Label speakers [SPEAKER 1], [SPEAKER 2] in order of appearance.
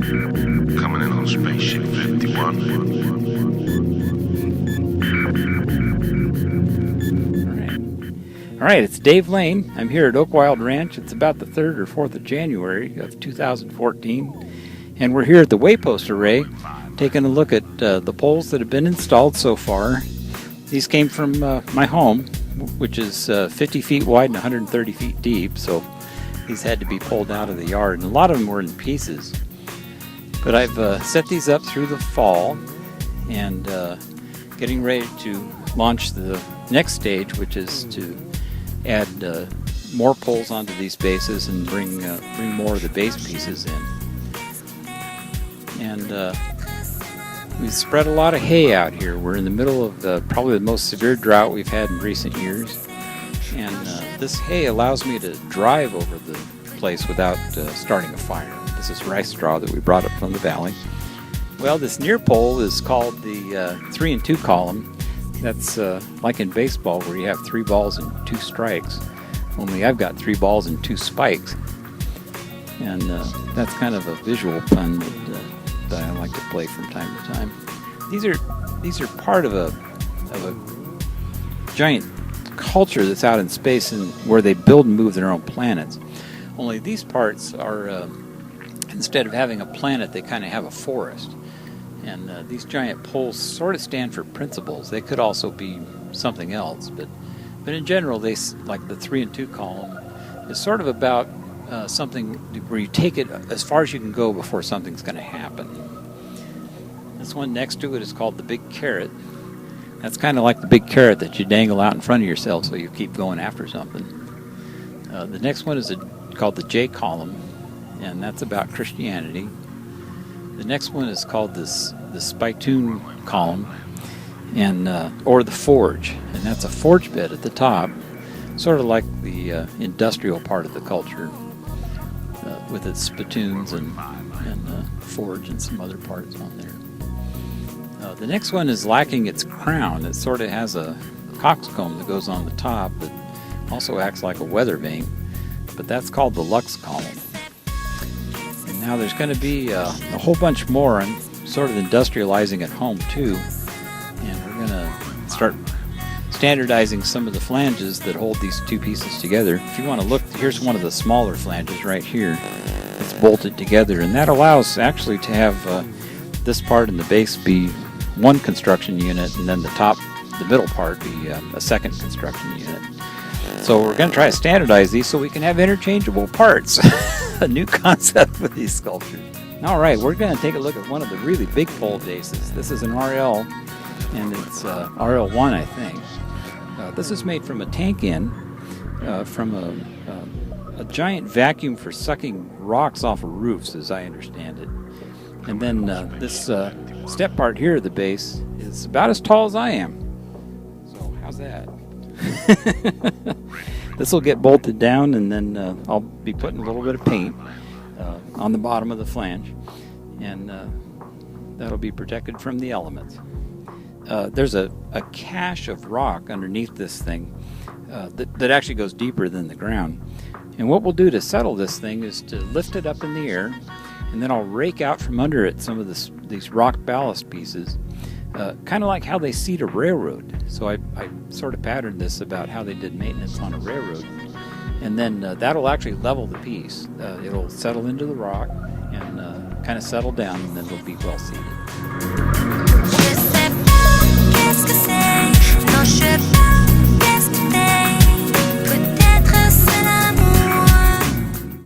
[SPEAKER 1] Coming in on Spaceship 51.
[SPEAKER 2] All right, it's Dave Lane. I'm here at Oakwilde Ranch. It's about the 3rd or 4th of January of 2014. And we're here at the Waypost Array, taking a look at the poles that have been installed so far. These came from my home, which is 50 feet wide and 130 feet deep, so these had to be pulled out of the yard, and a lot of them were in pieces. But I've set these up through the fall and getting ready to launch the next stage, which is to add more poles onto these bases and bring more of the base pieces in. And we've spread a lot of hay out here. We're in the middle of probably the most severe drought we've had in recent years. And this hay allows me to drive over the place without starting a fire. This is rice straw that we brought up from the valley. Well, this near pole is called the 3 and 2 column. That's like in baseball where you have 3 balls and 2 strikes. Only I've got 3 balls and 2 spikes. And that's kind of a visual pun that I like to play from time to time. These are part of a giant culture that's out in space and where they build and move their own planets. Only these parts are instead of having a planet, they kind of have a forest. And these giant poles sort of stand for principles. They could also be something else, but in general, they, like the 3 and 2 column, is sort of about something where you take it as far as you can go before something's going to happen. This one next to it is called the big carrot. That's kind of like the big carrot that you dangle out in front of yourself so you keep going after something. The next one is called the J column, and that's about Christianity. The next one is called the spitoon column, and or the forge, and that's a forge bed at the top, sort of like the industrial part of the culture, with its spittoons and forge and some other parts on there. The next one is lacking its crown. It sort of has a coxcomb that goes on the top that also acts like a weather vane, but that's called the Lux column. And now there's going to be a whole bunch more. I'm sort of industrializing at home too, and we're going to start standardizing some of the flanges that hold these 2 pieces together. If you want to look, here's one of the smaller flanges right here. It's bolted together, and that allows actually to have this part and the base be one construction unit, and then the middle part be a second construction unit. So we're going to try to standardize these so we can have interchangeable parts. A new concept for these sculptures. All right, we're going to take a look at one of the really big pole bases. This is an RL, and it's RL1, I think. This is made from a tank-in from a giant vacuum for sucking rocks off of roofs, as I understand it. And then this step part here at the base is about as tall as I am. So how's that? This will get bolted down, and then I'll be putting a little bit of paint on the bottom of the flange, and that'll be protected from the elements. There's a cache of rock underneath this thing that actually goes deeper than the ground. And what we'll do to settle this thing is to lift it up in the air, and then I'll rake out from under it some of these rock ballast pieces, kind of like how they seat a railroad. So I sort of patterned this about how they did maintenance on a railroad. And then that'll actually level the piece. It'll settle into the rock and kind of settle down, and then it'll be well seated.